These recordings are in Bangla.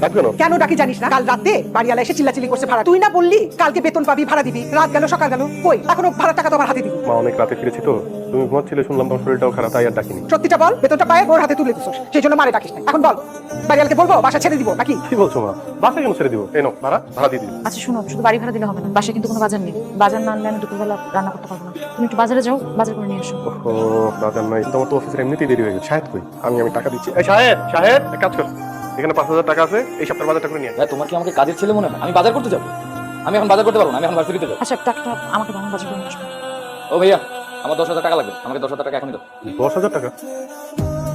ডাক কেন? কেন ডাকি জানিস না? কাল রাতে বাড়িওয়ালা এসে চিল্লাচিল্লি করছে ভাড়া। তুই না বললি কালকে বেতন পাবি, ভাড়া দিবি। রাত গেল, সকাল গেল, কই এখনো ভাড়ার টাকা তো আমার হাতে দিবি। মা অনেক রাতে ফিরেছি তো, তুমি ঘুমাচ্ছিলে, শুনলাম তোমার শরীরটাও খারাপ, তাই আর ডাকিনি। সত্যিটা বল, বেতনটা পায়ে ওর হাতে তুলে দিছিস, সেই জন্য মারে ডাকিস না। এখন বল, বাড়িওয়ালাকে বলবো বাসা ছেড়ে দিব নাকি? কি বলছো মা? বাসা কেন ছেড়ে দিব? এই নাও ভাড়া, ভাড়া দিয়ে দিবি। আচ্ছা শোনো, শুধু বাড়ি ভাড়া দিলে হবে না, বাসায় কিন্তু কোনো বাজার নেই। বাজার না আনলে আমি দুপুরবেলা রান্না করতে পারবো না। তুমি একটু বাজারে যাও, বাজার করে নিয়ে এসো। ও বাজার নাই, তোমার তো অফিসের এমনিতেই দেরি হয়ে গেছে। শাহেদ কই? আমি টাকা দিচ্ছি। এই শাহেদ, শাহেদ এক কাজ কর, এখানে 5,000 টাকা আছে, এই সপ্তাহের বাজারটা করে নিয়ে আয়। ভাই তোমার কি আমাকে কাজের ছেলে মনে হয়? আমি বাজার করতে যাবো? আমি এখন বাজার করতে পারবো না, আমি এখন ভার্সিটিতে যাবো। আচ্ছা টাকাটা আমাকে দাও, বাজার করে নিয়ে আসবো। ও ভাইয়া, আমার 10,000 টাকা লাগবে, আমাকে 10,000 টাকা এখনই দাও। 10,000 টাকা?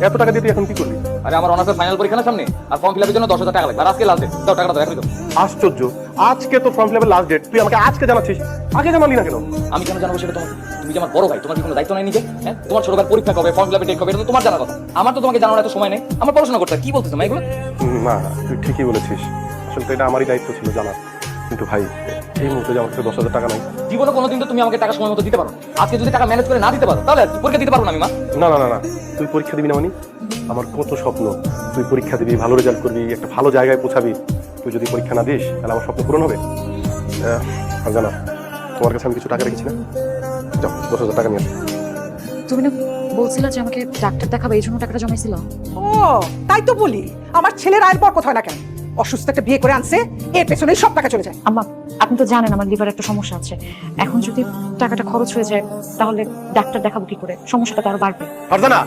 এত টাকা দিয়ে তুই এখন কি করবি? আরে আমার অনার্সের ফাইনাল পরীক্ষা না সামনে, আর ফর্ম ফিল আপের জন্য 10,000 টাকা লাগবে, আর আজকে লাস্ট ডেট। দাও টাকাটা, দাও এখনই দাও। আশ্চর্য, আজকে তো ফর্ম ফিল আপের লাস্ট ডেট, তুই আমাকে আজকে জানাচ্ছিস, আগে জানালি না কেন? আমি কেন জানাবো সেটা? তোমাকে, তুমি যে আমার বড় ভাই, তোমার কি কোনো দায়িত্ব নাই নিজে? হ্যাঁ, তোমার ছোট ভাই পরীক্ষা কবে, ফর্ম ফিল আপের ডেট কবে, এটা তো তোমার জানার কথা। আমার তো তোমাকে জানানোর এত সময় নেই, আমার পড়াশোনা করতে হয়। কি বলতেছো মা এগুলো? না, তুই ঠিকই বলেছিস, আসলে তো এটা আমারই দায়িত্ব ছিল জানার। কিন্তু ভাই, এই মুহূর্তে যে আমার কাছে 10,000 টাকা নাই। জীবনে কোনোদিন তো তুমি আমাকে টাকা সময় মতো দিতে পারো। আজকে যদি টাকা ম্যানেজ করে না দিতে পারো, তাহলে আর কি? পরীক্ষা দিতে পারবো না আমি মা। না না না না, তুই পরীক্ষা দিবি না মানে? আমার কত স্বপ্ন, তুই পরীক্ষা দিবি, ভালো রেজাল্ট করবি, একটা ভালো জায়গায় পৌঁছাবি। তুই যদি পরীক্ষা না দিস তাহলে আমার স্বপ্ন পূরণ হবে? জানা, তোমার কাছে আমি কিছু টাকা রেখেছি না, যাও 10,000 টাকা নিয়ে আসো। তুমি না বলছিলা যে আমাকে ডাক্তার দেখাবে, এই জন্য টাকাটা জমাইছিল? ও তাই তো বলি, আমার ছেলের আয়ের পর কোথায় না কেন, অসুস্থ একটা বিয়ে করে আনছে, এর পেছনেই সব টাকা চলে যায়। আম্মা আপনি তো জানেন আমার লিভারে একটা সমস্যা আছে। এখন যদি টাকাটা খরচ হয়ে যায় তাহলে ডাক্তার দেখাবো কি করে? সমস্যাটা তো আরো বাড়বে। ফারজানা,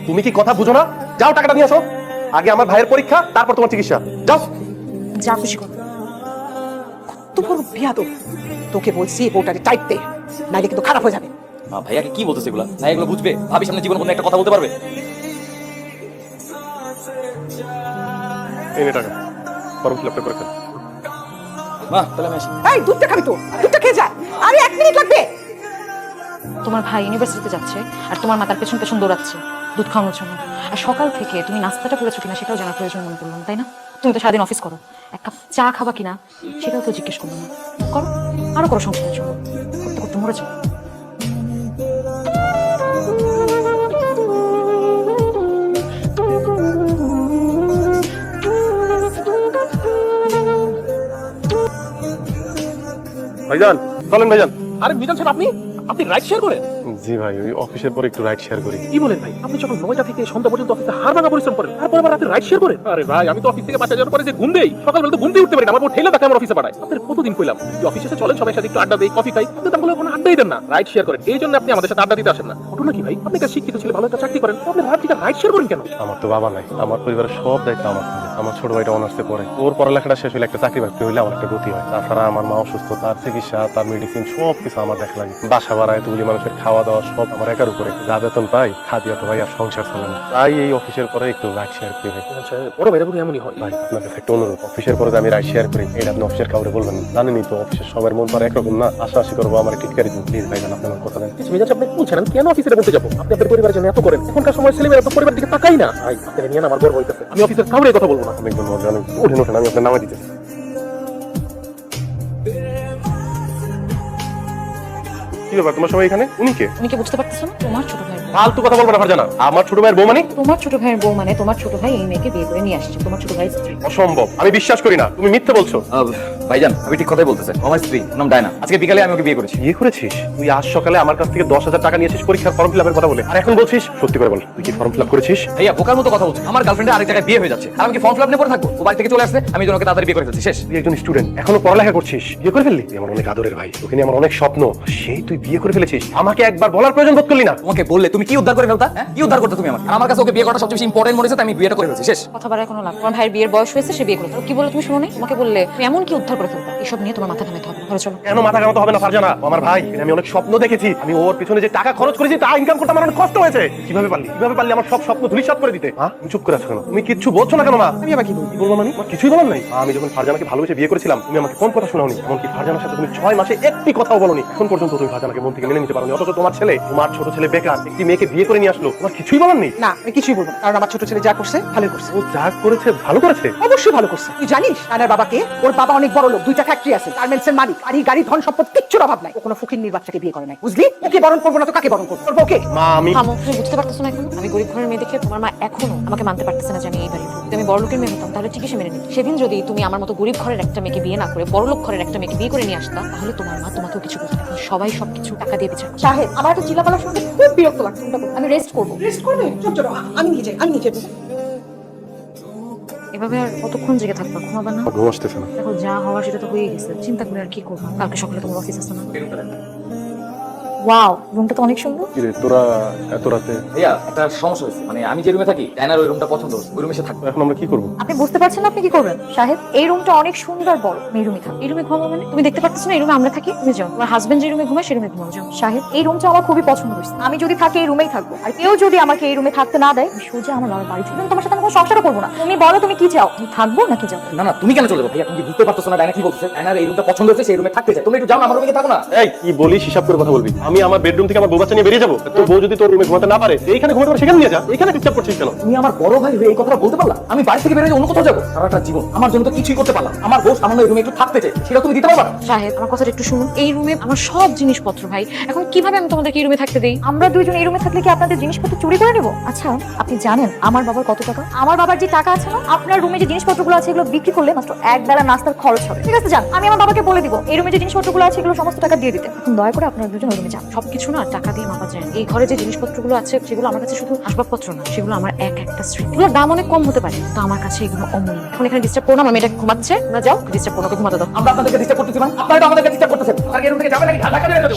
তুমি কি কথা বুঝো না? যাও টাকাটা নিয়ে আসো, আগে আমার ভাইয়ের পরীক্ষা, তারপর তোমার চিকিৎসা। যাও। যা খুশি করো। কত বড় বিয়াদব! তোকে বলছি বউটাকে টাইট দে, নাইলে কিন্তু খারাপ হয়ে যাবে। মা ভাইয়াকে কি বলতেছে এগুলো? ভাই এগুলো বুঝবে? ভাবি সামনে জীবনে কোনো একটা কথা বলতে পারবে? এই নে টাকা, ফর্ম ফিল আপটা করে ফেল। মা তাহলে আমি আসি। এই দুধটা খাবি তো, দুধটা খেয়ে যা। আরে 1 মিনিট লাগবে। তোমার ভাই ইউনিভার্সিটিতে যাচ্ছে আর তোমার মা তার পেছন পেছন দৌড়াচ্ছে দুধ খাওয়ানোর জন্য। আর সকাল থেকে তুমি নাস্তাটা করেছো কিনা সেটাও জানার প্রয়োজন মনে করলাম, তাই না? তুমি তো সারাদিন অফিস করো, এক কাপ চা খাবা কিনা সেটাও তো জিজ্ঞেস করলো না। করো, আরো করো সংসারের জন্য, করতে করতে মরে যাও। ভাইজান, চলেন ভাইজান। আরে মিজান সাহেব, আপনি আপনি রাইড শেয়ার করেন? জি ভাই, ওই অফিসের পরে একটু রাইড শেয়ার করি। কি বলেন ভাই? আপনি যখন 9টা থেকে সন্ধ্যা পর্যন্ত অফিসে হাড় ভাঙা পরিশ্রম করেন, তারপরে আবার রাতে রাইড শেয়ার করেন? আরে ভাই, আমি তো অফিস থেকে বাসা যাওয়ার পরে যে ঘুম দেই, সকালবেলা তো ঘুম দিয়ে উঠতে পারি না, আমার বউ ঠেলে তাকে আমার অফিসে পাঠায়। আপনার কতদিন কইলাম যে অফিসে এসে চলেন, সবাই সাথে একটু আড্ডা দেই, কফি খাই, কিন্তু তাহলে কোনো আড্ডাই দেন না, রাইড শেয়ার করেন। এই জন্য আপনি আমাদের সাথে আড্ডা দিতে আসেন না। ঘটনা কি ভাই? আপনি একটা শিক্ষিত ছেলে, ভালো একটা চাকরি করেন, আপনি রাইড শেয়ার করেন কেন? আমার তো বাবা নাই, আমার পরিবারের সব দায়িত্ব আমার কাঁধে। আমার ছোট ভাইটা অনার্সে পড়ে, ওর পড়ালেখাটা শেষ হলে একটা চাকরি বাকরি হলে আমার একটা গতি হয়। তাছাড়া আমার মা অসুস্থ, তার চিকিৎসা, তার মেডিসিন সব কিছু আমার দেখা লাগে। বাসা ভাড়া, এতগুলি মানুষের খাওয়া দাওয়া সব আমার একার উপরে। যা বেতন পাই খাদিয়া তো ভাই আর সংসার চলে না, তাই এই অফিসের পরে একটু রাইড শেয়ার করি। মিজান সাহেব, বড় ভাইরা বলে এমনই হয়। ভাই আপনার কাছে একটা অনুরোধ, অফিসের পরে যে আমি রাইড শেয়ার করি এটা আপনি অফিসের কাউরে বলবেন না। জানেনই তো অফিসের সবার মন তো আর একরকম না, আশাআশি করবো আমার টিটকারি দিন প্লিজ ভাই, আপনি আমার কথা দেন। মিজান সাহেব, আপনি বলছেন আমি কেন অফিসে বলতে যাবো? আপনি আপনার পরিবারের জন্য এত করেন, এখনকার সময় ছেলেমেয়েরা আপনার পরিবারের দিকে তাকাই না। ভাই আপনি নিয়ে না আমার গর্ব হইতেছে, আমি অফিসের কাউরে কথা বলবো না। অনেক ধন্যবাদ, জানেন উঠেন উঠেন, আমি আপনার নামে দিতে। কি ব্যাপার, তোমার সবাই এখানে? উনি কে? তুমি কি বুঝতে পারতেছো না? তোমার ছোট ভাই। ফালতু কথা বলবো না ফারজানা, আমার ছোট ভাইয়ের বউ মানে? তোমার ছোট ভাইয়ের বউ মানে তোমার ছোট ভাই এই মেয়েকে বিয়ে করে নিয়ে আসছে, তোমার ছোট ভাইয়ের স্ত্রী। অসম্ভব, আমি বিশ্বাস করি না, তুমি মিথ্যে বলছো। ভাইজান আমি ঠিক কথাই বলতেছে, আমার স্ত্রী নাম ডায়না, আজকে বিকালে আমি ওকে বিয়ে করেছি। বিয়ে করেছিস? তুই আজ সকালে আমার কাছ থেকে 10,000 টাকা নিয়েছিস পরীক্ষার ফর্ম ফিল আপের কথা বলে, আর এখন বলছিস? সত্যি করে বল, তুই কি ফর্ম ফিল আপ করেছিস? ভাইয়া বোকার মতো কথা বলছে, আমার গার্লফ্রেন্ডের আরেক জায়গায় বিয়ে হয়ে যাচ্ছে, আর আমি কি ফর্ম ফিল আপ নিয়ে পড়ে থাকবো? ও বাড়ি থেকে চলে আসছে, আমি ওকে তাড়াতাড়ি বিয়ে করে ফেলছি, শেষ। তুই একজন স্টুডেন্ট, এখনো পড়ালেখা করছিস, বিয়ে করে ফেললি? তুই আমার অনেক আদরের ভাই, তোকে নিয়ে আমার অনেক স্বপ্ন, সেই তুই বিয়ে করে ফেলেছিস, আমাকে একবার বলার প্রয়োজন বোধ করলি না? তোমাকে বললে তুমি কি উদ্ধার করে ফেলতা? হ্যাঁ, কি উদ্ধার করতে তুমি আমার? আর আমার কাছে ওকে বিয়ে করাটা সবচেয়ে বেশি ইম্পর্টেন্ট মনে হচ্ছে, তাই আমি বিয়েটা করে ফেলছি, শেষ। কথা বলার কোনো লাভ? তোমার ভাইয়ের বিয়ের বয়স হয়েছে, সে বিয়ে করেছে। কি বলে তুমি শুনো নাই? তোমাকে বললে তুমি এমন কি উদ্ধার করে ফেলতা? এসব নিয়ে তোমার মাথা ঘামাতে হবে না, ঘরে চলো। কেন মাথা ঘামাতে হবে না ফারজানা? ও আমার ভাই, আমি অনেক স্বপ্ন দেখেছি, আমি ওর পিছনে যে টাকা খরচ করেছি তা ইনকাম করতে আমার অনেক কষ্ট হয়েছে। কিভাবে পারলি আমার সব স্বপ্ন ধূলিসাৎ করে দিতে? হ্যাঁ, তুমি চুপ করে আছো কেন? তুমি কিচ্ছু বলছো না কেন মা? আমি আবার কি বলবো? কি বলবো মানে? আমার কিছুই বলার নাই। আমি যখন ফারজানাকে ভালোবেসে বিয়ে করেছিলাম তুমি আমাকে কোন কথা শোনাওনি? এমনকি ফারজানার সাথে তুমি 6 মাসে একটি কথাও বলোনি। এখন পর্যন্ত তুমি ফারজানাকে মন থেকে মেনে নিতে পারোনি, অথচ তোমার ছেলে, তোমার ছোট ছেলে বেকার, একটি মেয়েকে বিয়ে করে নিয়ে আসলো, তোমার কিছুই বলার নেই? না, আমি কিছুই বলবো না, কারণ আমার ছোট ছেলে যা করছে ভালো করছে। ও যা করেছে ভালো করেছে? অবশ্যই ভালো করছে। তুই জানিস আনার বাবাকে? ওর বাবা অনেক বড় লোক, 2 টাকা ফ্যাক্টরি আছে, গার্মেন্টস এর মালিক, আর এই গাড়ি ধন সম্পদ কিচ্ছুর অভাব নাই। ও কোনো ফকিন্নির বাচ্চাকে বিয়ে করে নাই, বুঝলি? ওকে বরণ করবো না তো কাকে বরণ করবো? করবো ওকে। মা আমি থামো, তুমি বুঝতে পারতেছো না এখন? আমি গরিব ঘরের মেয়ে দেখে তোমার মা এখনো আমাকে মানতে পারতেছে না, জানি এই বাড়ির বউ। যদি আমি বড়লোকের মেয়ে হতাম তাহলে ঠিকই সে মেনে নিত। সেদিন যদি তুমি আমার মতো গরিব ঘরের একটা মেয়েকে বিয়ে না করে বড়লোক ঘরের একটা মেয়েকে বিয়ে করে নিয়ে আসতা, তাহলে তোমার মা তোমাকেও কিছু করতো না। এখন সবাই সবকিছু টাকা দিয়ে বিচার করে। সাহেব, আমার একটা চিল্লাপালা শুনতে খুব বিরক্ত লাগছে। আমি রেস্ট করবো। রেস্ট করবে? চুপ চলো, আমি নিজে এভাবে আর কতক্ষণ জেগে থাকবা? ঘুমাবা না? ঘুম আসতেছে না। দেখো, যা হওয়ার সেটা তো হয়ে গেছে, চিন্তা করে আর কি করবো? কালকে সকালে তোমার অফিস আছে না? ওয়াও, রুমটা তো অনেক সুন্দর। কিরে তোরা এত রাতে? ভাইয়া একটা সমস্যা হয়েছে, মানে আমি যে রুমে থাকি ডাইনার ওই রুমটা পছন্দ, ওই রুমে সে থাকবে। এখন আমরা কি করবো? আপনি বুঝতে পারছেন না আপনি কি করবেন? সাহেব, এই রুমটা অনেক সুন্দর বড়। এই রুমে থাক। এই রুমে ঘুমাবো মানে? তুমি দেখতে পাচ্ছ না এই রুমে আমরা থাকি? তুমি যাও, তোমার হাজবেন্ড যে রুমে ঘুমায় সেই রুমে ঘুমাও, যাও। সাহেব, এই রুমটা আমার খুবই পছন্দ হয়েছে। আমি যদি থাকি এই রুমেই থাকবো, আর কেউ যদি আমাকে এই রুমে থাকতে না দেয়, আমি সোজা আমার বাবার বাড়ি চলে যাবো। তোমার সাথে আমি কোনো সংসারও করবো না। তুমি বলো তুমি কি চাও? তুমি থাকবো নাকি যাও? না না, তুমি কেন চলে যাবো? ভাইয়া তুমি কি বুঝতে পারছো না ডাইনা কি বলছে? ডাইনার এই রুমটা পছন্দ হয়েছে, সেই রুমে থাকতে চাই। তুমি একটু যাও না, আমার রুমে থাকো না। এই কি বলিস, হিসাব করে কথা বলবি। আমি আমার বেডরুম থেকে আমার বউ বাচ্চা নিয়ে বেরিয়ে যাবো? তোর বউ যদি তোর রুমে ঘুমাতে না পারে, এইখানে ঘুমাতে পারে, সেখানে নিয়ে যা। এখানে চুপচাপ করছিস কেন? তুমি আমার বড় ভাই হয়ে এই কথাটা বলতে পারলা? আমি বাড়ি থেকে বেরিয়ে অন্য কোথাও যাবো? সারাটা জীবন আমার জন্য তো কিছুই করতে পারলাম। আমার বউ সামান্য এই রুমে একটু থাকতে চাই, সেটা তুমি দিতে পারবা না? সাহেব, আমার কথাটা একটু শুনুন। এই রুমে আমার সব জিনিসপত্র ভাই, এখন কিভাবে আমি তোমাদেরকে এই রুমে থাকতে দেই? আমরা দুইজন এই রুমে থাকলে কি আপনাদের জিনিসপত্র চুরি করে নেবো? আচ্ছা, আপনি জানেন আমার বাবার কত টাকা? আমার বাবার যে টাকা আছে না, আপনার রুমে যে জিনিসপত্রগুলো আছে এগুলো বিক্রি করলে মাত্র এক বেলা নাস্তার খরচ হবে। ঠিক আছে, যান, আমি আমার বাবাকে বলে দিব এই রুমে যে জিনিসপত্রগুলো আছে এগুলো সমস্ত টাকা দিয়ে দিতে। এখন দয়া করে আপনারা দুজন ওই রুমে যান। সবকিছু না টাকা দিয়ে মাপা যায় না। এই ঘরে যে জিনিসপত্রগুলো আছে সেগুলো আমার কাছে শুধু আসবাবপত্র না, সেগুলো আমার এক একটা স্মৃতি। এগুলোর দাম অনেক কম হতে পারে, তো আমার কাছে এগুলো অমূল্য। এখন এখানে ডিস্টার্ব করো না, আমার মেয়েটা ঘুমাচ্ছে, না যাও ডিস্টার্ব করো, ওকে ঘুমাতে দাও। আমরা আপনাদেরকে ডিস্টার্ব করতেছি না, আপনারা তো আমাদেরকে ডিস্টার্ব করতেছেন। আর এই রুম থেকে যাবে নাকি? ঢাকা দিয়ে যাবে।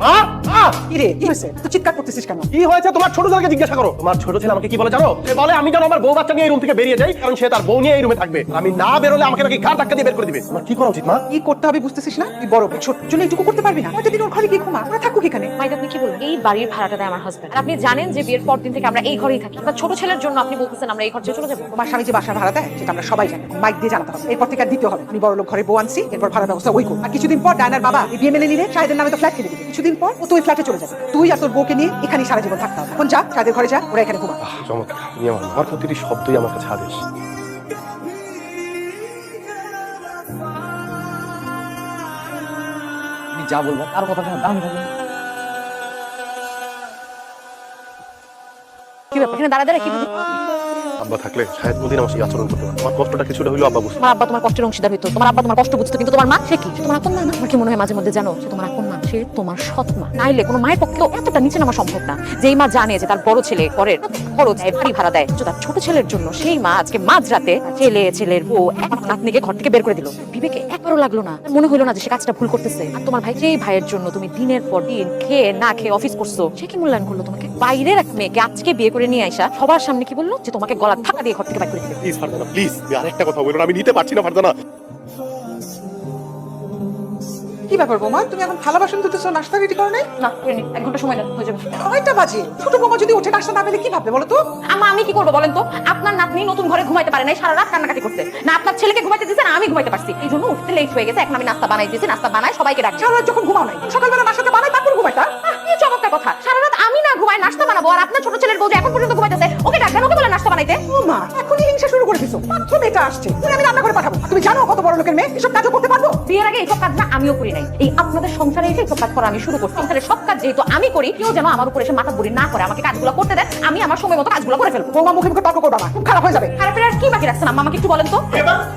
মা, মা! কি রে, কি হয়েছে? তুই চিৎকার করতেছিস কেন? কি হয়েছে তোমার ছোট ছেলেকে জিজ্ঞাসা করো। তোমার ছোট ছেলে আমাকে কি বলে জানো? সে বলে আমি যেন আমার বউ বাচ্চা নিয়ে এই রুম থেকে বেরিয়ে যাই, কারণ সে তার বউ নিয়ে এই রুমে থাকবে। আর আমি না বেরোলে আমাকে নাকি ঘাড় ধাক্কা দিয়ে বের করে দিবে। তোমার কি করা উচিত মা? কি করতে হবে বুঝতেছিস না? তুই বড় ছোট জন্য এইটুকু করতে পারবি না? যদি ওর ঘরে গিয়ে ঘুমা, ওরা থাকুক এখানে। মাইদ, আপনি কি বলবেন? এই বাড়ির ভাড়াটা দেয় আমার হাজবেন্ড। আর আপনি জানেন যে বিয়ের পর দিন থেকে আমরা এই ঘরেই থাকি। আপনার ছোট ছেলের জন্য আপনি বলতেছেন আমরা এই ঘর ছেড়ে চলে যাবো? তোমার স্বামী যে বাসা ভাড়া দেয় সেটা আমরা সবাই জানি, মাইক দিয়ে জানাতে হবে। এরপর থেকে আর দিতে হবে। আমি বড় লোক ঘরে বউ আনছি, এরপর ভাড়া ব্যবস্থা ওই করবো। আর কিছুদিন পর ডায়নার বাবা এই বিয়ে মেনে নিলে শাহেদের নামে তো ফ্ল্যাট কিনে দিবে। কিছুদিন পর ও তো ওই ফ্ল্যাটে চলে যাবে। তুই আর তোর বউকে নিয়ে এখানে সারা জীবন থাকতে হবে। এখন যা, শাহেদের ঘরে যা, ওরা এখানে ঘুমা। চমৎকার, তুমি আমার প্রতিটি শব্দই আমার কাছে আদেশ। তুমি যা বলবো আর কথা শোনার দাম থাকবে। কি ব্যাপার, এখানে দাঁড়া দাঁড়া কি বুঝি? আব্বা থাকলে শায়দ কোনদিন আমার সাথে আচরণ করতে পারে। আমার কষ্টটা কিছুটা হইলেও আব্বা বুঝতো। তোমার আব্বা তোমার কষ্টের অংশীদার হইতো, তোমার আব্বা তোমার কষ্ট বুঝতো, কিন্তু তোমার মা সে কি? সে তোমার আপন মা না? আমার কি মনে হয় মাঝে মধ্যে জানো, সে তোমার আপন মা, সে তোমার সৎ মা। নাইলে কোনো মায়ের পক্ষে এতটা নিচে নামা সম্ভব না। যেই মা জানে যে তার বড় ছেলে পরের খরচ দেয়, বাড়ি ভাড়া দেয়, তো তার ছোট ছেলের জন্য সেই মা আজকে মাঝরাতে ছেলের বউ এক নাতনিকে ঘর থেকে বের করে দিল। বিবেকে একবারও লাগলো না, মনে হলো না যে সে কাজটা ভুল করতেছে? আর তোমার ভাই, যেই ভাইয়ের জন্য তুমি দিনের পর দিন খেয়ে না খেয়ে অফিস করছো, সে কি মূল্যায়ন করলো তোমাকে? বাইরের এক মেয়েকে আজকে বিয়ে করে নিয়ে আসা সবার সামনে কি বললো যে তোমাকে গলা ধাক্কা দিয়ে ঘর থেকে বাইর করে দিবে। প্লিজ ফারজানা, প্লিজ আরেকটা কথা বলুন, আমি নিতে পারছি না ফারজানা। কি ব্যাপার বৌমা, তুমি এখন থালা বাসন ধুতেছো, নাস্তা রেডি করো নাই? না করিনি, 1 ঘন্টা সময় লাগবে, হয়ে যাবে। কয়টা বাজে? ছোট বৌমা যদি উঠে নাস্তা না পেলে কি ভাববে বলো তো? আমি কি করবো বলেন তো? আপনার নাতনি নতুন ঘরে ঘুমাইতে পারে নাই, সারা রাত কান্নাকাটি করছে না। আপনার ছেলেকে ঘুমাইতে দিয়েছে না, আমি ঘুমাইতে পারছি, এই জন্য উঠতে লেট হয়ে গেছে। এখন আমি নাস্তা বানাই দিয়েছি, নাস্তা বানাই সবাইকে ডাকছি। সারা রাত যখন ঘুমাও নাই, সকালবেলা নাস্তাটা বানাই তারপর ঘুমাইতা? কি চমৎকার কথা! সারা রাত আমি না ঘুমাই নাস্তা বানাবো, আর আপনার ছোট ছেলের বউ যে এখন পর্যন্ত ঘুমাইতেছে, ওকে ডাকবেন, ওকে বলে নাস্তা বানাইতে। ও মা, এখনই হিংসা শুরু করে দিছো। মাত্র মেয়েটা আসছে, তুমি আমি রান্না করে পাঠাবো। আর তুমি জানো কত বড় লোকের মেয়ে, এসব কাজও করতে পারবো? বিয়ের আগে এইসব কাজ না আমিও করি নাই, এই আপনাদের সংসারে এসে এইসব কাজ করা আমি শুরু করছি। সংসারের সব কাজ যেহেতু আমি করি, কেউ যেন আমার উপর এসে মাথা বুড়ি না করে, আমাকে কাজগুলো করতে দেন, আমি আমার সময় মতো কাজগুলো করে ফেলবো। বৌমা মুখে মুখে তর্ক করবা না, খুব খারাপ হয়ে যাবে। আর আপনারা আর কি বাকি রাখছেন আম্মা, আমাকে একটু বলেন তো।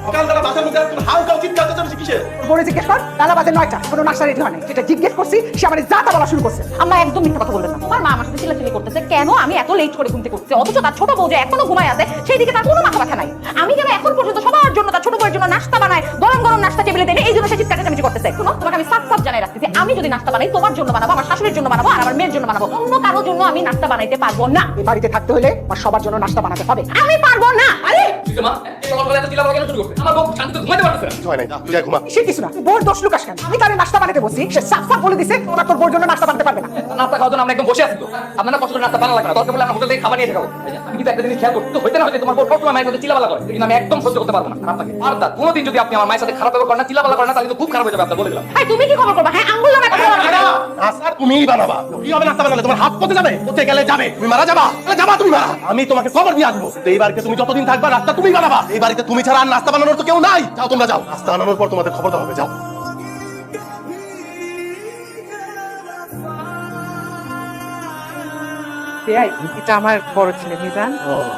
সকালবেলা বাসার মধ্যে তুমি হালকা উচিত কাজে চলেছে কিসে? বলে জিজ্ঞেস কর, তালা বাজে 9টা, কোনো নাস্তা রেডি হয় নাই। সেটা জিজ্ঞেস করছি, সে আমার যা তা বলা শুরু করছে। আম্মা একদম মিথ্যা কথা বলবেন না। তোমার মা আমার সাথে চিল্লাচিল্লি করতেছে কেন আমি এত লেট করে ঘুম থেকে উঠছি, অথচ তার ছোট বউ যে এখনো ঘুমায় আছে সেই দিকে তার কোনো মাথা ব্যথা নাই। আমি যেন এখন পর্যন্ত সবার জন্য, তার ছোট বউয়ের জন্য নাস্তা বানাই, গরম গরম নাস্তা টেবিলে দেয়, এই জন্য সে চিৎকার চেঁচামেচি করতেছে। শুনো, তোমাকে আমি সাফ সাফ জানাই রাখতেছি, আমি যদি নাস্তা বানাই তোমার জন্য বানাবো, আমার শাশুড়ির জন্য বানাবো, আর আমার মেয়ের জন্য বানাবো। অন্য কারোর জন্য আমি নাস্তা বানাইতে পারবো না। এই বাড়িতে থাকতে হলে আমার সবার জন্য নাস্তা বানাতে হবে। আমি পারবো না। আরে তুই মা এই সকালবেলা এত চিল্লাপালা কেন শুরু করছিস? আমার বউ শান্তিতে ঘুমাইতে পারতেছে না। কিছু হয় নাই, তুই যা ঘুমা। সে কিছু না, বোর দোষ লুকাস কেন? আমি তারে নাস্তা বানাতে বসি, সে সাফ সাফ বলে দিছে ওরা তোর বোর জন্য নাস্তা বানাতে পারবে না। নাস্তা খাওয়ার জন্য আমরা একদম বসে আছি তো। আপনারা কষ্ট করে নাস্তা বানানো লাগে না, দরকার পড়লে আমরা হোটেল থেকে খাবার নিয়ে খাবো। আমি কিন্তু একটা জিনিস খেয়াল করতে হইতে না হইতে তোমার বউ সবসময় মায়ের সাথে চিলাবালা করে, কিন্তু আমি একদম সহ্য করতে পারবো না খারাপ লাগে। আর দা কোনোদিন যদি আপনি আমার মায়ের সাথে খারাপ ব্যবহার করেন না, চিলাবালা করেন না, তাহলে কিন্তু খুব খারাপ হয়ে যাবে, আপনার বলে দিলাম। এই তুমি কি খবর করবা? হ্যাঁ, আঙ্গুল নামে কথা বলা যাবে না। নাস্তা তুমিই বানাবা। কি হবে নাস্তা বানালে? তোমার হাত পচে যাবে, পচে গেলে যাবে, তুমি মারা যাবা। তাহলে যাবা, তুমি মারা। আমি তোমাকে খবর দিয়ে আসবো। এই বাড়িতে তুমি যতদিন থাকবা নাস্তা তুমি বানাবা। এই বাড়িতে তুমি ছাড়া আর নাস্তা বানানোর তো কেউ নাই। যাও তোমরা যাও, নাস্তা বানানোর পর তোমাদের খবর দেওয়া হবে। যাও। বেআই, এটা আমার বড় ছেলে মিজান।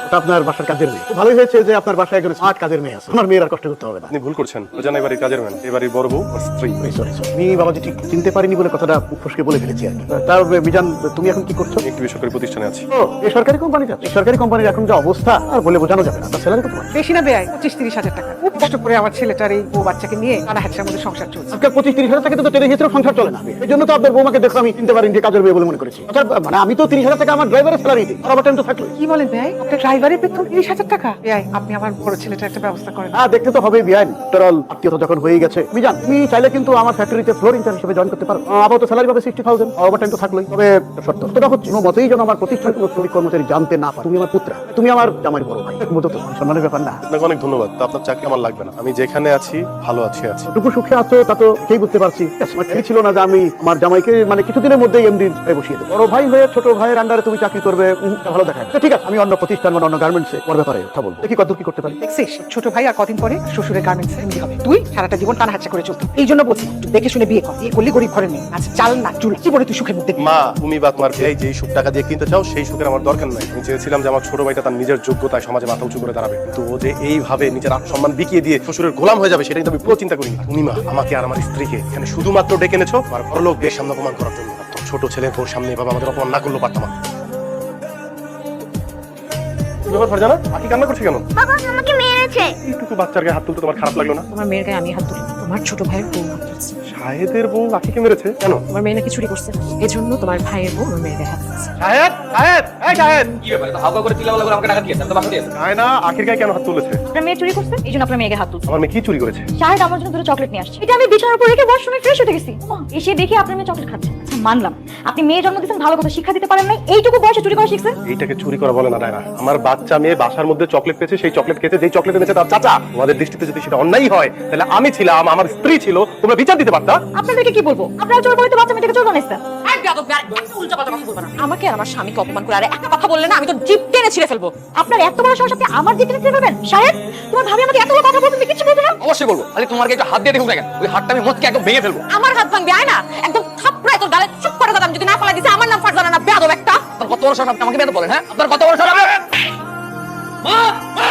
ওটা আপনার বাসার কাজের মেয়ে। ভালোই হয়েছে যে আপনার বাসায় একজন স্মার্ট কাজের মেয়ে আছে। আমার মেয়ের আর কষ্ট করতে হবে না। আপনি ভুল করছেন। রোজান এই বাড়ির কাজের ম্যান, এই বাড়ির বড় বউ আর স্ত্রী। সরি আমি বাবাজি ঠিক চিনতে পারিনি বলে কথাটা ফসকে বলে ফেলেছি আর কি। তার মিজান, তুমি এখন কি করছো? একটি বেসরকারি প্রতিষ্ঠানে আছি। ও, এই সরকারি কোম্পানি যাচ্ছে। সরকারি কোম্পানির এখন যা অবস্থা আর বলে বোঝানো যাবে না। তার স্যালারি কত? বেশি না বেআই, 25-30 হাজার টাকা। খুব কষ্ট করে আমার ছেলেটার এই বউ বাচ্চাকে নিয়ে টানা হ্যাচড়ার মধ্যে সংসার চলছে। আজকাল 25-30 হাজার টাকা তো টেনে হিসেবে সংসার চলে না। এই জন্য তো আপনার বৌমাকে দেখো আমি চিনতে পারিনি যে কাজের মেয়ে বলে মনে করেছি। অর্থাৎ মানে আমি তো 30 হাজার টাকা আমার ড্রাইভারের স্যালারি দিই, আর ওভারটাইম তো থাকলো। কি বলেন বেআই? আপনার ড্রাইভারের বেতন 30 হাজার টাকা? বেআই, আপনি আমার বড় ছেলেটার একটা ব্যবস্থা করেন। হ্যাঁ, দেখতে তো হবেই বিয়ান। আফটারঅল আত্মীয়তা যখন হয়ে গেছে, মিজান তুমি চাইলে কিন্তু আমার ফ্যাক্টরিতে ফ্লোর ইনচার্জ হিসেবে জয়েন করতে পারো। আপাতত স্যালারি পাবে 60,000, ওভারটাইম তো থাকলোই। তবে শর্ত তোটা হচ্ছে কোনো মতেই যেন আমার প্রতিষ্ঠান কোনো শ্রমিক কর্মচারী জানতে না পারে তুমি আমার পুত্র, তুমি আমার জামাই বড় ভাই। বুঝো তো, সম্মানের ব্যাপার না। আপনাকে অনেক ধন্যবাদ। তো আপনার চাকরি আমার লাগবে না। আমি যেখানে আছি ভালো আছি। টুকু সুখে আছো তা তো কেই বুঝতে পারছি। আমার ঠিক ছিল না যে আমি আমার জামাইকে মানে কিছুদিনের মধ্যেই এমডি বসিয়ে দেবো। বড় ভাই হয়ে ছোট ভাইয়ের আন্ডারে তুমি চাকরি করবে, এটা ভালো দেখায়। তো ঠিক আছে, আমি অন্য প্রতিষ্ঠান মানে অন্য গার্মেন্টসে ওর ব্যাপারে কথা বলবো, দেখি কত কি করতে পারি। দেখছিস, ছোট ভাই আর কদিন পরে শ্বশুরের গার্মেন্টসে এমডি হবে। তুই সারাটা জীবন টানা হাঁচা করে চলতো। এই জন্য বলছি, একটু দেখে শুনে বিয়ে কর। বিয়ে করলে গরিব ঘরে নেই, আচ্ছা চাল না চুল জীবনে তুই সুখের মধ্যে। মা, তুমি বা তোমার ভাই যেই সুখ টাকা দিয়ে কিনতে চাও সেই সুখের আমার দরকার নাই। আমি চেয়েছিলাম যে আমার ছোট ভাইটা তার নিজের যোগ্যতায় সমাজে মাথা উঁচু করে দাঁড়াবে, কিন্তু ও যে এইভাবে নিজের আত্মসম্মান বিকিয়ে দিয়ে শ্বশুরের গোলাম হয়ে যাবে সেটা কিন্তু আমি পুরো চিন্তা করিনি। তুমি মা আমাকে আর আমার স্ত্রীকে এখানে শুধুমাত্র ডেকে এনেছো আর বড়লোক দেশ সামনে অপমান করার জন্য। তো ছোট ছেলের বউর সামনে এভাবে আমাদের অপমান না করলেও পারতাম। ফারজানা, আকি কান্না করছে কেন? বাবা আমাকে মেরেছে। এইটুকু বাচ্চার গায়ে হাত তুলতে তোমার খারাপ লাগলো না? তোমার মেয়ের গায়ে আমি হাত তুলি, তোমার ছোট ভাইয়ের বউ হাত তুলছে। শাহেদের বউ আকিকে মেরেছে কেন? তোমার মেয়ে নাকি চুরি করছে, এজন্য তোমার ভাইয়ের বউ আমার মেয়ের গায়ে হাত তুলছে। শাহেদ, শাহেদ, এই শাহেদ। কি ব্যাপার? তো হালকা করে চিলাবালা করে আমাকে টাকা দিয়েছে, আমি তো বাসা দিয়েছি। শাহেদ না, আকির গায়ে কেন হাত তুলেছে? আপনার মেয়ে চুরি করছে, এই জন্য আপনার মেয়েকে হাত তুলছে। আমার মেয়ে কি চুরি করেছে? শাহেদ আমার জন্য দুটো চকলেট নিয়ে আসছে, এটা আমি বিছানার উপর রেখে ওয়াশরুমে ফ্রেশ হতে গেছি। এসে দেখি আপনার মেয়ে চকলেট খাচ্ছে। আচ্ছা মানলাম আপনি মেয়ে জন্ম দিয়েছেন, ভালো কথা শিক্ষা দিতে পারেন নাই, এইটুকু বয়সে চুরি করা শিখছেন। এইটাকে চুরি করা বলে না ডায়না। আমার বাচ্চা মেয়ে বাসার মধ্যে চকলেট পেয়েছে, সেই চকলেট খেতে যেই চকলেট এনেছে তার চাচা। তোমাদের দৃষ্টিতে যদি সেটা অন্যায় হয় তাহলে আমি ছিলাম, আমার স্ত্রী ছিল, তোমরা বিচার দিতে পারতা। আপনাদেরকে কি বলবো? আপনারা চোর বলে তো বাচ্চা মেয়েটাকে চোর বানাইছেন। আমাকে আর আমার স্বামীকে অপমান করে আর একটা কথা বললে না আমি তো জিভ টেনে ছিঁড়ে ফেলবো। আপনার এত বড় সাহস, আপনি আমার দিকে নিতে পারবেন? শাহেদ, তোমার ভাবি আমাকে এত বড় কথা বলতে কিছু বলবে না? অবশ্যই বলবো। আরে তোমার গায়ে একটু হাত দিয়ে দেখুন দেখেন, ওই হাতটা আমি মোচকে একদম ভেঙে ফেলবো। আমার হাত ভাঙবে আয় না, একদম থাপড়ায় তোর গালে চুপ করে দাদা। আমি যদি না ফেলাই দিছি আমার নাম ফারজানা না, বেয়াদব একটা। আপনার কত বড় সাহস, আপনি আমাকে বেদ বলেন? হ্যাঁ, আপনার কত বড় সাহস? মা, মা,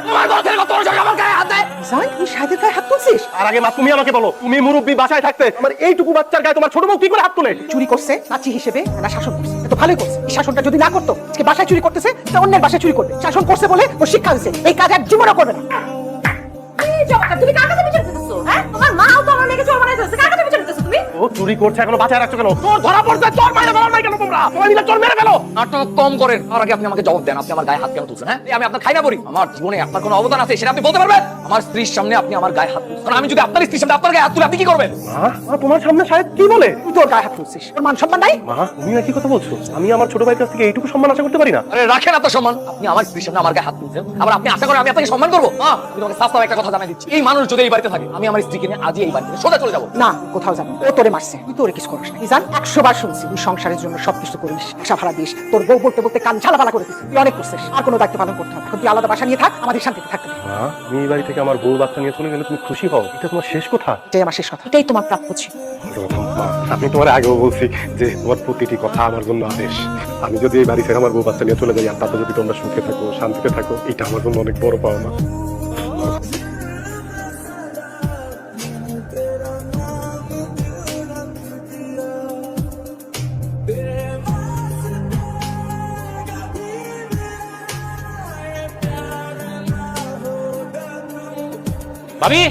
তোমার বড় ছেলে কত বড় সাহস আমার গায়ে হাত দেয়? মিজান, তুই শাহেদের গায়ে হাত তুলছিস? আর আগে মা তুমি আমাকে বলো, তুমি মুরব্বী বাসায় থাকতে আমার এইটুকু বাচ্চার গায়ে তোমার ছোট বউ কি করে হাত তোলে? চুরি করছে চাচি হিসেবে না শাসন করছে? তো ভালোই করছে। এই শাসনটা যদি না করতো, আজকে বাসায় চুরি করতেছে, তা অন্যের বাসায় চুরি করবে। শাসন করছে বলে ও শিক্ষা দিচ্ছে, এই কাজ আর জীবনও করবে না। তুমি কার কাছে বিচার দিতেছো? হ্যাঁ, তোমার মাও তো আমার মেয়েকে চোর বানাই ফেলছে, কার কাছে বিচার দিতেছো তুমি? ও চুরি করছে এখনো বাঁচায় রাখছো কেন? তোর ধরা পড়ছে, চোর মাইরে ফেলো নাই কেন তোমরা? তোমরা মিলে চোর মেরে ফেলো। নাটক কম করেন, আর আগে আপনি আমাকে জবাব দেন, আপনি আমার গায়ে হাত কেন তুলছেন? হ্যাঁ, আমি আপনার খাই না বলি, আমার জীবনে আপনার কোনো অবদান আছে সেটা আপনি বলতে পারবেন? আমার স্ত্রীর সামনে আপনি আমার গায়ে হাত তুলছেন, আমি যদি আপনার স্ত্রীর সামনে আপনার গায়ে হাত তুলে আপনি কি করবেন? মা, তোমার সামনে শাহেদ কি বলে? তুই তোর গায়ে হাত তুলছিস, তোর মান সম্মান নাই? মা, তুমি একই কথা বলছো? আমি আমার ছোট ভাইয়ের কাছ থেকে এইটুকু সম্মান আশা করতে পারি না? আরে রাখেন আপনার সম্মান, আপনি আমার স্ত্রীর সামনে আমার গায়ে হাত তুলছেন, আবার আপনি আশা করেন আমি আপনাকে সম্মান করবো? মা, আমি তোমাকে সাফ একটা কথা জানাই দিচ্ছি, এই মানুষ যদি এই বাড়িতে থাকে আমি আমার স্ত্রীকে নিয়ে আজই এই বাড়ি থেকে সোজা চলে যাবো। না, কোথাও যাবি না। ও তোরে মারছে, তুই তোরে কিছু করিস না। মিজান, 100 বার শুনছি তুই সংসারের জন্য সবকিছু করিস, আশা ভাড়া দিস, তোর বউ বলতে বলতে কান ঝালাপালা করে দিস। তুই অনেক করছিস, আর কোনো দায়িত্ব পালন করতে হবে। এখন তুই আলাদা বাসা নিয়ে থাক, আমাদের শান্তিতে থাকতে দে। মা, তুমি এই বাড়ি থেকে আমার বউ বাচ্চা নিয়ে চলে গেলে তুমি খুশি হও? এটা তোমার শেষ কথা? এটাই আমার শেষ কথা। এটাই তোমার প্রাপ্য ছিল। মা, আমি তোমার আগেও বলছি যে তোমার প্রতিটি কথা আমার জন্য আদেশ। আমি যদি এই বাড়ি ছেড়ে আমার বউ বাচ্চা নিয়ে চলে যাই আর তাতে যদি তোমরা সুখে থাকো, শান্তিতে থাকো, এটা আমার জন্য অনেক বড় পাওনা। ভাবি,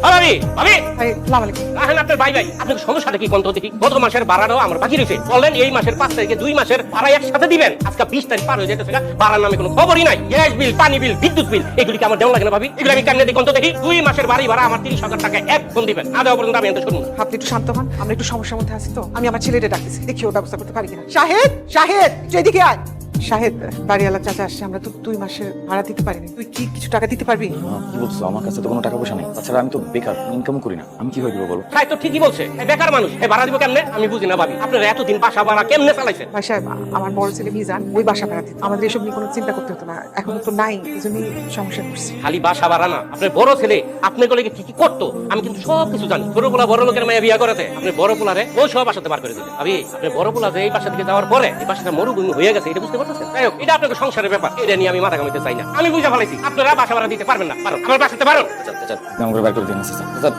ভাবি ভাবি ভাই সালাম আলাইকুম। রাহেন আপনার ভাই আপনার সমস্যাটা কি কোনটা দেখি? গত মাসের ভাড়াটাও আমার বাকি রয়েছে, বললেন এই মাসের 5 তারিখে 2 মাসের ভাড়া একসাথে দিবেন। আজকে 20 তারিখ পার হয়ে যেতেছে, ভাড়ার নামে কোনো খবরই নাই। গ্যাস বিল, পানি বিল, বিদ্যুৎ বিল এগুলি কি আমার দেওয়া লাগে না ভাবি? এগুলো আমি কেমনে দিই কোনটা দেখি? 2 মাসের বাড়ি ভাড়া আমার 30,000 টাকা এখন দিবেন, আদৌ পর্যন্ত আমি এত শুনুন। আপনি একটু শান্ত হন, আমরা একটু সমস্যার মধ্যে আছি তো। আমি আমার ছেলেটা ডাকতেছি, দেখি ও ব্যবস্থা করতে পারি কিনা। শাহেদ, শাহেদ তুই এদিকে আয়। শাহেদ, বাড়িওয়ালা চাচা আসছে, আমরা তো 2 মাসের ভাড়া দিতে পারিনি। তুই কি কিছু টাকা দিতে পারবি? কি বলছো? আমার কাছে তো কোনো টাকা পয়সা নেই, তাছাড়া আমি তো বেকার, ইনকাম করি না, আমি কিভাবে দিব বলো? তাই তো ঠিকই বলছে, এই বেকার মানুষ এই ভাড়া দিব কেমনে আমি বুঝি না ভাবি। আপনারা এতদিন বাসা ভাড়া কেমনে চালাইছেন? ভাই সাহেব, আমার বড় ছেলে মিজান ওই বাসা ভাড়া দিত, আমাদের এসব নিয়ে কোনো চিন্তা করতে হতো না। এখন তো নাই, এই জন্যই সমস্যা করছি। খালি বাসা ভাড়া না, আপনার বড় ছেলে আপনার গলে কি কি করতো আমি কিন্তু সব কিছু জানি। ছোট পোলা বড় লোকের মেয়ে বিয়ে করেছে, আপনি বড় পোলারে ওই সব বাসাতে বার করে দিবেন। ভাবি আপনি বড় পোলা যে এই বাসা থেকে যাওয়ার পরে এই বাসাটা মরুভূমি হয়ে গেছে, এটা বুঝতে পারতেছেন? যাই হোক, এটা আপনাদের সংসারের ব্যাপার, এটা নিয়ে আমি মাথা ঘামাইতে চাই না। আমি বুঝে ফেলাইছি আপনারা বাসা ভাড়া দিতে পারবেন না, পারো আমার বাসাতে পারো। আমাকে বাইর করে দিন স্যার।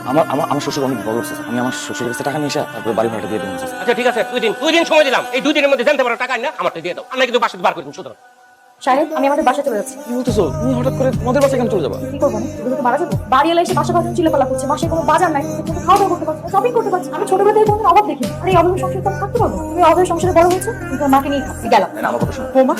আমার শ্বশুর অনেক বড় স্যার, আমি আমার শ্বশুরের কাছে টাকা নিয়ে এসে তারপরে বাড়ি ভাড়াটা দিয়ে দেবো স্যার। আচ্ছা ঠিক আছে, 2 দিন সময় দিলাম, এই 2 দিনের মধ্যে জানতে পারো টাকা না আমারটা দিয়ে দাও, আমরা কিন্তু বাসাতে বার করে দিন। সুতরাং শাহেদ, আমি আমাদের বাসা চলে যাচ্ছি। কি বলতেছো? তুমি হঠাৎ করে তোমাদের বাসায় কেন চলে যাবা? কি করবো? এগুলো তো মারা যাবো। বাড়ি এলে এসে বাসা কথা চিল্লাপালা করছে, মাসে কোনো বাজার নাই, তুমি খাওয়া দাওয়া করতে পারছো, শপিং করতে পারছো। আমি ছোটবেলা থেকে কোনো অভাব দেখি, আর এই অভাবের সংসারে তো আমি থাকতে পারবো না। তুমি অভাবের সংসারে বড় হয়েছো, তুমি তোমার মাকে নিয়ে থাকতে গেলাম। না, আমার কথা শোনো। বৌমা,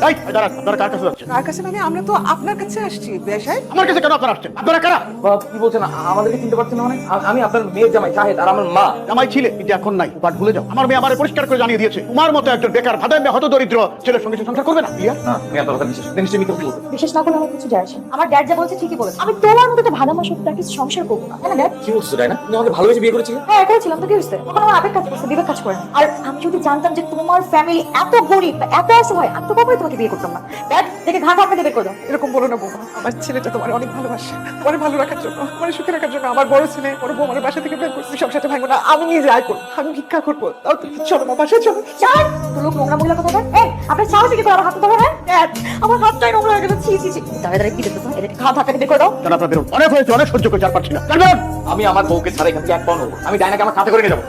তাই দাঁড়া, আপনারা কার কাছে যাচ্ছেন? কার কাছে মানে? আমরা তো আপনার কাছে আসছি ভাই সাহেব। আমার কাছে কেন আপনারা আসছেন? আপনারা কারা? বাবা, কি বলছেন? আমাদেরকে চিনতে পারছেন না মানে? আমি আপনার মেয়ের জামাই শাহেদ, আর আমার মা। জামাই ছিলে, কিন্তু এখন নাই, বাট ভুলে যাও। আমার মেয়ে আমারে পরিষ্কার করে জানিয়ে দিয়েছে, তোমার মতো একজন বেকার ভাদাই মেয়ে হত দরিদ্র ছেলের সঙ্গে সে সংসার করবে না। ক্লিয়ার? না, আমি আপনার কথা বিশ্বাস করি না। নিশ্চয়ই মিথ্যা বলছেন। বিশেষ না করলে আমার কিছু যায় আসে না। আমার ড্যাড যা বলছে ঠিকই বলেছে। আমি তোমার মতো একটা ভালো মাসুর প্র্যাকটিস সংসার করবো না, তাই না ড্যাড? কি বলছো তাই না? তুমি আমাকে ভালোবেসে বিয়ে করেছিলে? হ্যাঁ, করেছিলাম তো, কি হয়েছে? তখন আমার আবেগ কাজ করছে, বিবেক কাজ করে না। আর আমি যদি জানতাম যে তোমার ফ্যামিলি এত গরিব, এত অসহায়, আমি তো কখনোই তোমাকে বিয়ে করতাম না। ড্যাড, দেখে ঘাট আপনাকে বের করে দাও। এরকম বলো না বৌমা, আমার ছেলেটা তোমার অনেক ভালোবাসে, তোমার ভালো রাখার জন্য, তোমার সুখে রাখার জন্য আমার বড় ছেলে বড় বৌমার বাসা থেকে বের করছি। সংসারটা ভাঙবো না, আমি নিজে আয় করবো, আমি ভিক্ষা করবো। তাও তুমি চলো না, বাসায় চলো। চার তো লোক নোংরা মহিলা কথা বলে। এই, আপনার সাহস কি করে আমার হাতে ধরে? হ্যাঁ ড্যাড, আমার হাতটাই নোংরা হয়ে গেছে। ছি ছি ছি, দাঁড়ায় দাঁড়ায় কি দেখতেছো? এটাকে ঘাট ধাক্কা দিয়ে বের করে দাও। কেন আপনারা বেরোন? অনেক হয়েছে, অনেক সহ্য করে, আর পারছি না। জানবেন? আমি আমার বউকে ছাড়া এখান থেকে এক পাও নড়বো না। আমি ডাইনাকে আমার সাথে করে নিয়ে যাবো।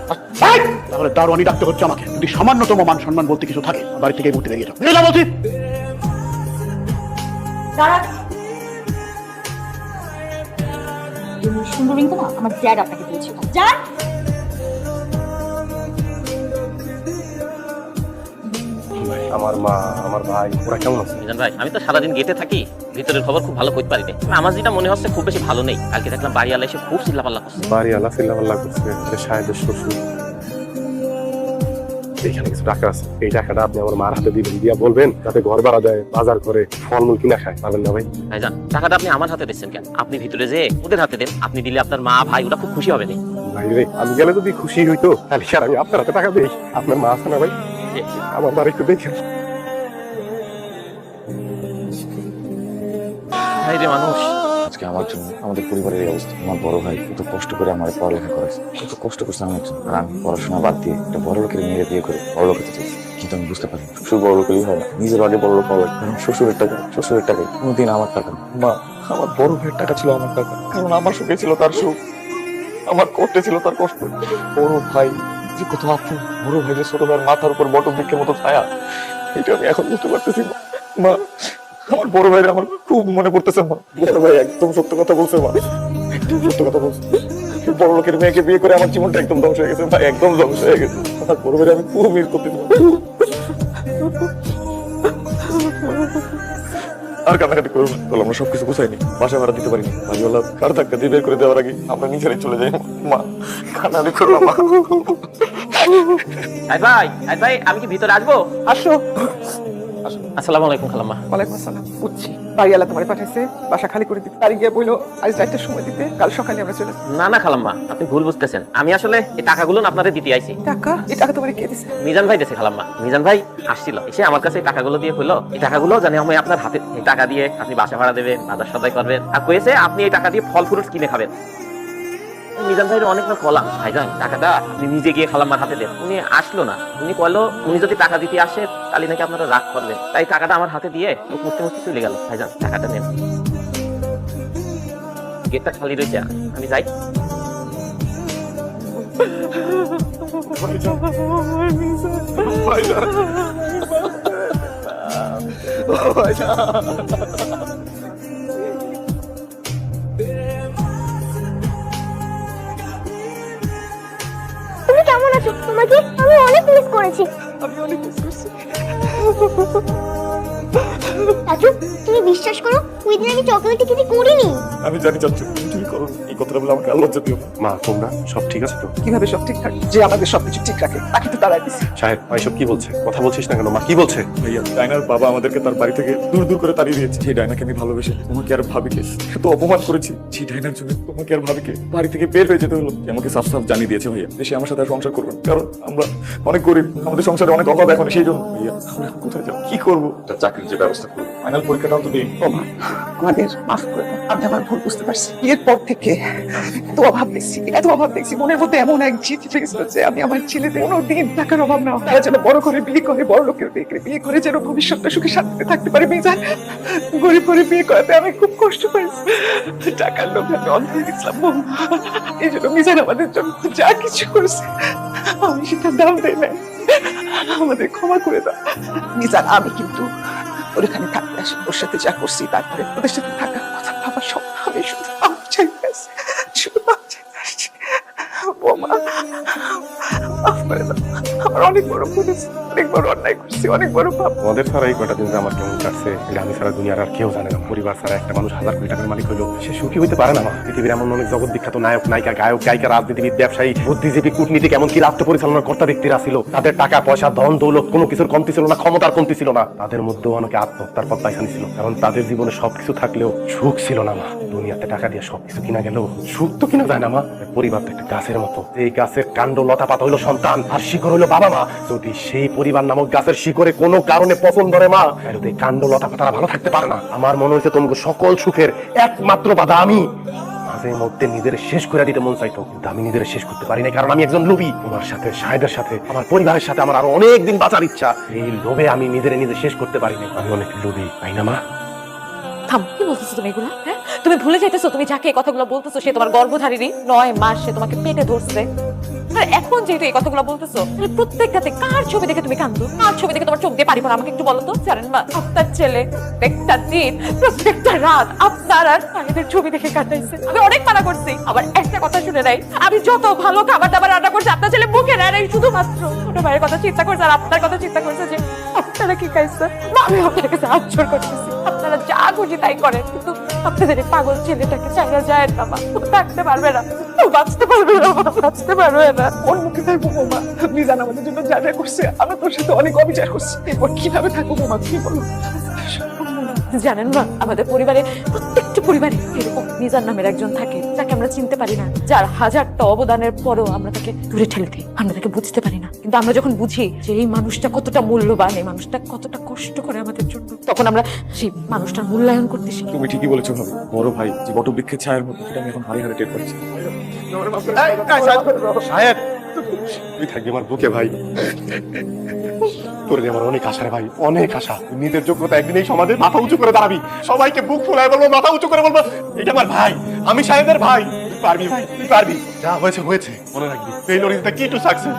এই! তাহলে দারোয়ানি ডাকতে হচ্ছে আমাকে। যদি সামান্যতম মান সম্মান বলতে কিছু থাকে, বাড়ি থেকে ঘুরতে বেরিয়ে যাও। বেরিয়ে যাও বলছি। দাঁড়া, সুন্দর রিং তো না, আমার ড্যাড আপনাকে দিয়েছিল। যান। আমার মা, আমার ভাই ওরা কেমন আছে? মিজান ভাই, আমি তো সারাদিন গেটে থাকি, ভিতরের খবর খুব ভালো কইতে পারি না। আমার যেটা মনে হচ্ছে খুব বেশি ভালো নেই। কালকে দেখলাম বাড়িওয়ালা এসে খুব চিল্লাপাল্লা করছে। বাড়ি আল্লাহ চিল্লাপাল্লা করছে, সে সাহেবের শ্বশুর। এইখানে কিছু টাকা আছে, এই টাকাটা আপনি আমার মার হাতে দিবেন, দিয়া বলবেন যাতে ঘর ভাড়া দেয়, বাজার করে, ফলমূল কিনা খায়। পারবেন না ভাই? ভাইজান, টাকাটা আপনি আমার হাতে দিচ্ছেন কেন? আপনি ভিতরে যে ওদের হাতে দেন, আপনি দিলে আপনার মা ভাই ওরা খুব খুশি হবে না? ভাই রে, আমি গেলে যদি খুশি হইতো তাহলে আর আমি আপনার হাতে টাকা দিই। আপনার মা আছে না ভাই? আমার বাড়ি একটু দেখেন। ভাই রে মানুষ। আজকে আমার জন্য আমাদের পরিবারের এই অবস্থা। আমার বড় ভাই কত কষ্ট করে আমার পড়ালেখা করেছে, কত কষ্ট করছে আমার জন্য। আর আমি পড়াশোনা বাদ দিয়ে একটা বড় লোকের মেয়ে বিয়ে করে বড় লোক হতে চাইছি। কিন্তু আমি বুঝতে পারি শ্বশুর বড় লোকেরই হয় না, নিজের আগে বড় লোক হবে। কারণ শ্বশুরের টাকায় কোনোদিন আমার টাকা না। মা, আমার বড় ভাইয়ের টাকা ছিল আমার টাকা, কারণ আমার সুখে ছিল তার সুখ, আমার কষ্টে ছিল তার কষ্ট। বড় ভাই যে কত আপন, বড় ভাই যে ছোট ভাইয়ের মাথার উপর বটন বৃক্ষের মতো ছায়া, এটা আমি এখন বুঝতে পারতেছি। মা, আমার বড় ভাইয়ের আমার খুব মনে পড়তেছে। মা, বড় ভাই একদম সত্য কথা বলছে। মা, একদম সত্য কথা বলছে। বড় লোকের মেয়েকে বিয়ে করে আমার জীবনটা একদম ধ্বংস হয়ে গেছে। ভাই, একদম ধ্বংস হয়ে গেছে। আমার বড় ভাইয়ের আমি খুব মিস করতেছি। আর কান্নাকাটি করবো না, তাহলে আমরা সবকিছু গুছাইনি, বাসা ভাড়া দিতে পারিনি, বাড়িওয়ালা কার ধাক্কা দিয়ে বের করে দেওয়ার আগে আমরা নিজেরাই চলে যাই। মা, কান্নাকাটি করবো মা। ভাই, আমি কি ভিতরে আসবো? আসো। আসসালামু আলাইকুম খালাম্মা। ওয়ালাইকুম আসসালাম। উঠছি, বাড়িওয়ালা তোমার পাঠাইছে বাসা খালি করে দিতে। বাড়ি গিয়ে বললো আজ রাতটার সময় দিতে, কাল সকালে আমরা চলে আসবো। না খালাম্মা, আপনি ভুল বুঝতেছেন। আমি আসলে এই টাকাগুলো না আপনাদের দিতে আইছি। টাকা? এই টাকা তোমার কে দিছে? মিজান ভাই দিয়েছে খালাম্মা। মিজান ভাই আসছিল, এসে আমার কাছে এই টাকাগুলো দিয়ে হলো, এই টাকাগুলো জানি আমি আপনার হাতে, এই টাকা দিয়ে আপনি বাসা ভাড়া দেবেন, বাজার সদাই করবেন, আর কয়েছে আপনি এই টাকা দিয়ে ফল ফ্রুটস কিনে খাবেন। মিজান ভাইয়ের অনেক না কলাম, ভাইজান টাকাটা আপনি নিজে গিয়ে খালাম্মার হাতে দেন। উনি আসলো না, উনি কইলো উনি যদি টাকা দিতে আসে তাহলে নাকি আপনারা রাগ করবেন, তাই টাকাটা আমার হাতে দিয়ে মুছতে মুছতে চলে গেল। ভাইজান টাকাটা নেন, গেটটা খালি রয়েছে, আমি যাই। তোমাকে আমি অনেক মিস করেছি। আমি অনেক মিস করছি। চাচু তুমি বিশ্বাস করো ওই দিন আমি চকলেটটা কিছু করিনি। আমি জানি চাচ্ছু তুমি করো, এই কথাটা বলে আমাকে আল্লাহ দিও না। মা তোমরা সব ঠিক আছে তো? কিভাবে সব ঠিকঠাক? যে আমাদের সবকিছু ঠিক রাখে তাকে তো তাড়াই দিছি। সাহেব এসব কি বলছে? কথা বলছিস না কেন? মা কি বলছে? ভাইয়া ডায়নার বাবা আমাদেরকে তার বাড়ি থেকে দূর দূর করে তাড়িয়ে দিয়েছে। সেই ডায়নাকে আমি ভালোবেসে তোমাকে আর ভাবিকে এত অপমান করেছি, সেই ডায়নার জন্য তোমাকে আর ভাবিকে বাড়ি থেকে বের হয়ে যেতে হলো। সে আমাকে সাফ সাফ জানিয়ে দিয়েছে ভাইয়া যে সে আমার সাথে আর সংসার করবে না। কারণ আমরা অনেক গরিব, আমাদের সংসারে অনেক অভাব এখন। সেই জন্য ভাইয়া আমরা এখন কোথায় যাবো, কি করবো? একটা চাকরির যে ব্যবস্থা করবো, ফাইনাল পরীক্ষাটাও তো দিই। আমাদের মাফ করে দাও, আমি আমার ভুল বুঝতে পারছি। বিয়ের পর থেকে এত অভাব দেখছি মনের মধ্যে এমন এক জিদ ফিক্স হচ্ছে আমি আমার ছেলেদের কোনোদিন টাকার অভাব না, তারা যেন বড় করে বিয়ে করে, বড় লোকের বিয়ে করে যেন ভবিষ্যৎটা সুখে শান্তিতে থাকতে পারে। মিজান গরিব করে বিয়ে করাতে আমি খুব কষ্ট পাইছি, টাকার লোভে আমি অন্ধ হয়ে গেছিলাম। এই জন্য মিজান আমাদের জন্য যা কিছু করেছে আমি সেটার দাম দেই নাই। আমাদের ক্ষমা করে দাও মিজান। আমি কিন্তু ওর এখানে থাকতে আসি, ওর সাথে যা করছি তারপরে ওদের সাথে থাকার কথা ভাবা সব আমি শুধু চাইতে আসি, শুধু চাইতে আসছি। বৌমা মাফ করে দাও, আমার অনেক বড় ভুল হয়েছে, অনেক বড় অন্যায় করছি, অনেক বড় পাপ। তোমাদের ছাড়া এই কটা দিন যে আমার কেমন কাটছে এটা আমি ছাড়া দুনিয়ার আর কেউ জানে না। পরিবার ছাড়া একটা মানুষ হাজার কোটি টাকার মালিক হইলো সে সুখী হইতে পারে না। মা পৃথিবীর এমন অনেক জগৎ বিখ্যাত নায়ক নায়িকা গায়ক গায়িকা রাজনীতিবিদ ব্যবসায়ী বুদ্ধিজীবী কূটনীতিক এমনকি রাষ্ট্র পরিচালনার কর্তা ব্যক্তিরা ছিল। তাদের টাকা পয়সা ধন দৌলত কোনো কিছুর কমতি ছিল না, ক্ষমতার কমতি ছিল না। তাদের মধ্যেও অনেকে আত্মহত্যার পথ বাইছানি ছিল, কারণ তাদের জীবনে সবকিছু থাকলেও সুখ ছিল না। মা দুনিয়াতে টাকা দিয়ে সবকিছু কিনা গেল, সুখ তো কিনা যায় না। মা পরিবার তো একটা গাছের মতো, এই গাছের কাণ্ড লতা পাতা হইলো সন্তান আর শিকড় হইলো বাবা মা। যদি সেই পরিবার নামক গাছের শিকড়ে কোনো কারণে পছন্দ ধরে মা, তাহলে এই কাণ্ড লতা পাতারা ভালো থাকতে পারে না। আমার মনে হচ্ছে তোমাকে সকল সুখের একমাত্র বাধা আমি। মাঝে মধ্যে নিজের শেষ করে দিতে মন চাইতো, কিন্তু আমি নিজের শেষ করতে পারি না, কারণ আমি একজন লোভী। তোমার সাথে শাহেদের সাথে আমার পরিবারের সাথে আমার আরো অনেক দিন বাঁচার ইচ্ছা, এই লোভে আমি নিজে শেষ করতে পারিনি। আমি অনেক লোভী, তাই না মা? থাম, কি বলতেছো তুমি এগুলা? হ্যাঁ, তুমি ভুলে যাইতেছো তুমি যাকে এই কথাগুলো বলতেছো সে তোমার গর্ভধারিণী 9 মাস, সে তোমাকে পেটে ধরছে। আর এখন যেহেতু এই কথাগুলো বলতেছো, তাহলে প্রত্যেকটাতে কার ছবি দেখে তুমি কান্দো, কার ছবি দেখে তোমার চোখ দিয়ে পানি পড়ে আমাকে একটু বলো তো। জানেন মা, আপনার ছেলে প্রত্যেকটা দিন প্রত্যেকটা রাত আপনার আর সাহেবের ছবি দেখে কাটাইছে। আমি অনেক মানা করছি, আবার একটা কথা শুনে নাই। আমি যত ভালো খাবার দাবার রান্না করছি আপনার ছেলে মুখে নেয় নাই, শুধুমাত্র ছোট ভাইয়ের কথা চিন্তা করছে আর আপনার কথা চিন্তা করছে যে আপনারা কি খাইছে। আমি আপনার কাছে আচর করতেছি, আপনারা যা খুশি তাই করেন, কিন্তু আপনাদের এই পাগল ছেলেটাকে চাইরা যায় না। মা থাকতে পারবে না, বাঁচতে পারবে না, বাঁচতে পারবে না। ওর মুখে থাকবো বৌমা, মিজান আমাদের জন্য যা যা করছে আমরা তোর সাথে অনেক অবিচার করছি, এরপর কিভাবে থাকবো বৌমা কি বলো? জানেন মা, আমাদের পরিবারে প্রত্যেকটা পরিবারে এরকম মিজান নামের একজন থাকে যাকে আমরা চিনতে পারি না, যার হাজারটা অবদানের পরেও আমরা তাকে দূরে ঠেলে দিই, আমরা তাকে বুঝতে পারি না। কিন্তু আমরা যখন বুঝি যে এই মানুষটা কতটা মূল্যবান, এই মানুষটা কতটা কষ্ট করে আমাদের জন্য, তখন আমরা সেই মানুষটার মূল্যায়ন করতে শিখি। তুমি ঠিকই বলেছো ভাবি, বড় ভাই যে বটবৃক্ষের ছায়ার মধ্যে, সেটা আমি এখন হারে হারে টের পাচ্ছি। শাহেদ তুই থাকবি আমার বুকে ভাই, তোর নিয়ে আমার অনেক আশা রে ভাই, অনেক আশা। তুই নিজের যোগ্যতা একদিন এই সমাজে মাথা উঁচু করে দাঁড়াবি, সবাইকে বুক ফুলায় বলবো, মাথা উঁচু করে বলবো এটা আমার ভাই, আমি শাহেদের ভাই। তুই পারবি ভাই, তুই পারবি। যা হয়েছে হয়েছে, মনে রাখবি ফেইলিওর ইজ দ্য কি টু সাকসেস।